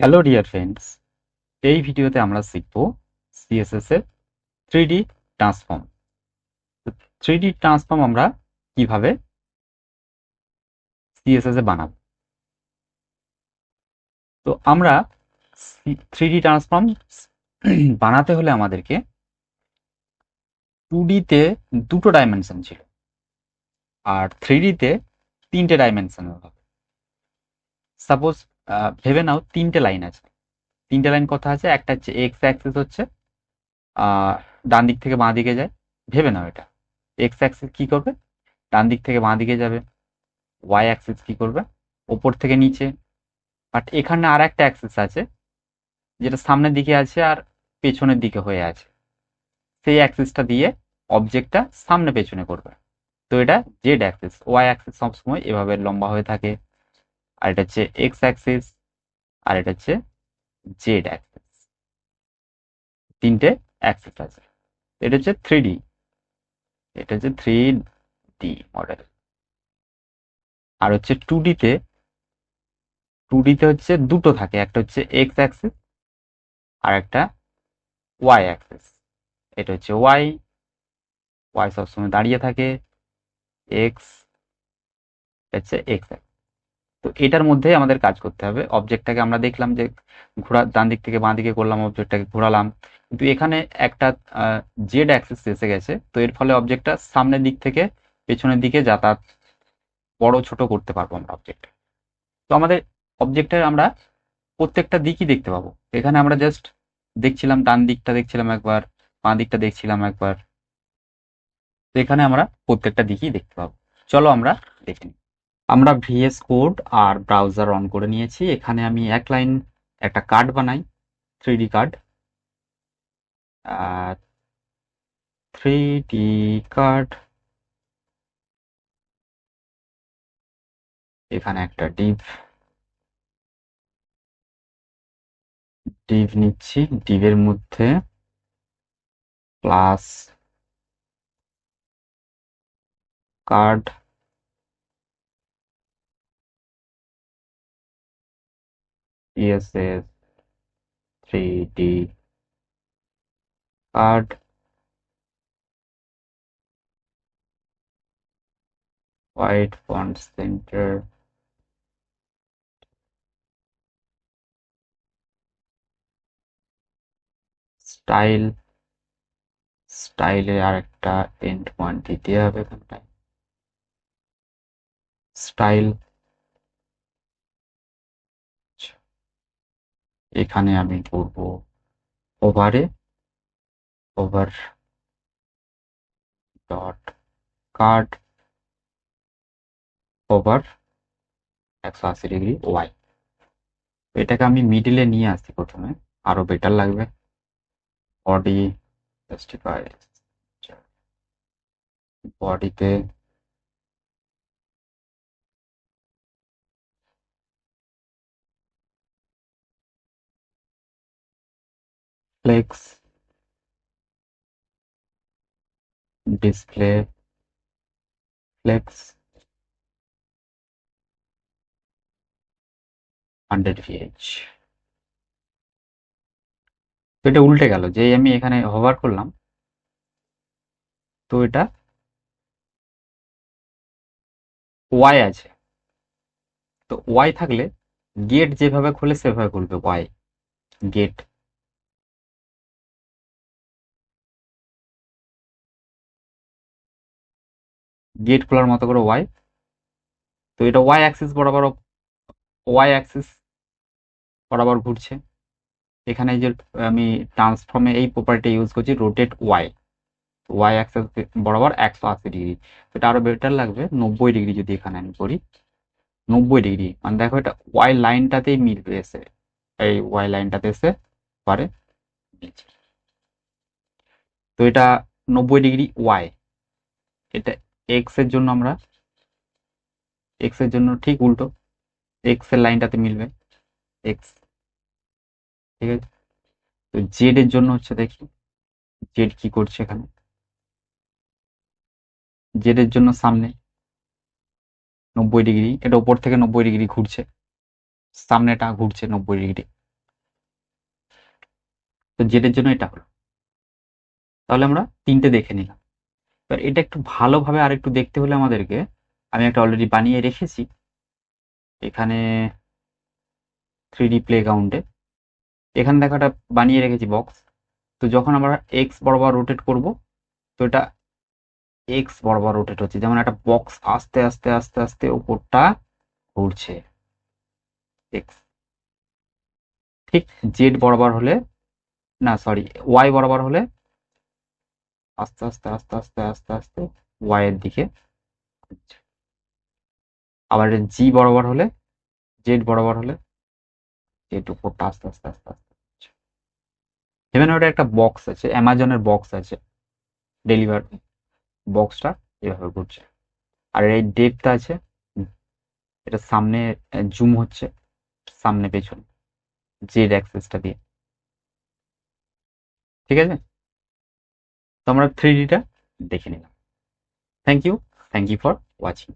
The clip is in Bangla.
হ্যালো ডিয়ার ফ্রেন্ডস, এই ভিডিওতে আমরা শিখব সিএসএস এর 3D ট্রান্সফর্ম। 3D ট্রান্সফর্ম আমরা কিভাবে সিএসএস এ বানাবো। তো আমরা 3D ট্রান্সফর্ম বানাতে হলে আমাদেরকে 2D তে দুটো ডাইমেনশন ছিল আর 3D তে তিনটে ডাইমেনশন হবে। সাপোজ ভেবে নাও তিনটে লাইন আছে। তিনটে লাইন কথা আছে, একটা হচ্ছে এক্স অ্যাক্সিস হচ্ছে ডান দিক থেকে বাঁ দিকে যায়। ভেবে নাও এটা এক্স অ্যাক্সিস কি করবে, ডান দিক থেকে বাঁ দিকে যাবে। ওয়াই অ্যাক্সিস কি করবে, ওপর থেকে নিচে। বাট এখানে আর একটা অ্যাক্সিস আছে যেটা সামনের দিকে আছে আর পেছনের দিকে হয়ে আছে। সেই অ্যাক্সিসটা দিয়ে অবজেক্টটা সামনে পেছনে করবে। তো এটা জেড অ্যাক্সিস। ওয়াই অ্যাক্সিস সবসময় এভাবে লম্বা হয়ে থাকে, আর এটা হচ্ছে এক্স অ্যাক্সিস, আর এটা হচ্ছে জেড অ্যাক্সিস। তিনটে অ্যাক্সিস আছে। এটা হচ্ছে 3D, এটা হচ্ছে 3D মডেল। আর হচ্ছে 2D তে, 2D তে হচ্ছে দুটো থাকে, একটা হচ্ছে এক্স অ্যাক্সিস আর একটা ওয়াই অ্যাক্সিস। এটা হচ্ছে ওয়াই, ওয়াই সবসময় দাঁড়িয়ে থাকে, এক্স হচ্ছে এক্স। তো এটার মধ্যে আমাদের কাজ করতে হবে। অবজেক্টটাকে আমরা দেখলাম যে ঘোরা, ডান দিক থেকে বাঁ দিকে করলাম, অবজেক্টটাকে ঘোরালাম। কিন্তু এখানে একটা জেড অ্যাক্সিস এসে গেছে, তো এর ফলে অবজেক্টটা সামনের দিক থেকে পেছনের দিকে যাতায়াত, বড় ছোট করতে পারবো আমরা অবজেক্ট। তো আমাদের অবজেক্টের আমরা প্রত্যেকটা দিকই দেখতে পাবো। এখানে আমরা জাস্ট দেখছিলাম, ডান দিকটা দেখছিলাম একবার, বাঁ দিকটা দেখছিলাম একবার। তো এখানে আমরা প্রত্যেকটা দিকই দেখতে পাবো। চলো আমরা দেখে নিই। আমরা ভিএস কোড আর ব্রাউজার অন করে নিয়েছি। এখানে আমি এক লাইন একটা কার্ড বানাই, 3D কার্ড। আর 3D কার্ড, এখানে একটা ডিভ ডিভ নিচ্ছি। ডিভের মধ্যে plus card, ESS 3D card, white font centre, style. স্টাইলে আর একটা এন্ড পয়েন্ট দিতে হবে এখানটায়, স্টাইল। এখানে আমি করব ওভারে, over dot card, over 180 degree Y. এটাকে আমি মিডিলে নিয়ে আসছি প্রথমে, আরো বেটার লাগবে। বডি জাস্টিফাই, বডিতে ফ্লেক্স, ডিসপ্লে ফ্লেক্স 100 VH। তো এটা উল্টে গেল, যেই আমি এখানে হোভার করলাম, তো এটা ওয়াই আছে। তো ওয়াই থাকলে গেট যেভাবে খুলে সেভাবে খুলবে ওয়াই, গেট। গেট খোলার মতো করে ওয়াই। তো এটা ওয়াই অ্যাক্সিস বরাবর, ওয়াই অ্যাক্সিস বরাবর ঘুরছে। এখানে যে আমি ট্রান্সফর্মে এই প্রপার্টি ইউজ করছি, রোটেট ওয়াই, ওয়াই অ্যাক্সিস বরাবর 180 ডিগ্রি। এটা আরো বেটার লাগবে 90 ডিগ্রি যদি এখানে আমি করি। 90 ডিগ্রি মানে দেখো এটা ওয়াই লাইনটাতেই মিলবে এসে, এই ওয়াই লাইনটাতে এসে পারে নিচে। তো এটা 90 ডিগ্রি ওয়াই। এটা এক্স এর জন্য, আমরা এক্স এর জন্য ঠিক উল্টো, এক্স এর লাইনটাতে মিলবে এক্স। ঠিক আছে। তো জেড এর জন্য হচ্ছে, দেখি জেড কি করছে এখানে। জেড এর জন্য সামনে 90 ডিগ্রি, এটা উপর থেকে 90 ডিগ্রি ঘুরছে, সামনেটা ঘুরছে 90 ডিগ্রি। তো জেড এর জন্য এটা হলো। তাহলে আমরা তিনটে দেখে নিলাম। এবার এটা একটু ভালোভাবে আর একটু দেখতে হলে আমাদেরকে, আমি একটা অলরেডি বানিয়ে রেখেছি এখানে 3D প্লেগ্রাউন্ডে। এখানে দেখো একটা বানিয়ে রেখেছি বক্স। তো যখন আমরা এক্স বরাবর রোটেট করব, তো এটা এক্স বরাবর রোটেট হচ্ছে, যেমন একটা বক্স আস্তে আস্তে আস্তে আস্তে উপরটা ঘুরছে এক্স। ঠিক জেড বরাবর হলে, না সরি, ওয়াই বরাবর হলে আস্তে আস্তে আস্তে আস্তে আস্তে আস্তে ওয়াই এর দিকে ঘুরছে। আবার জি বরাবর হলে, জেড বরাবর হলে জেড উপরটা আস্তে আস্তে আস্তে আস্তে ঘুরছে। এখানে ওটা একটা বক্স আছে, অ্যামাজনের বক্স আছে, ডেলিভার বক্সটা এভাবে ঘুরছে। আর এই ডেপটা আছে, এটা সামনে জুম হচ্ছে, সামনে পেছনে জেড অ্যাক্সেসটা দিয়ে। ঠিক আছে, তো আমরা 3Dটা দেখে নিলাম। Thank you for watching.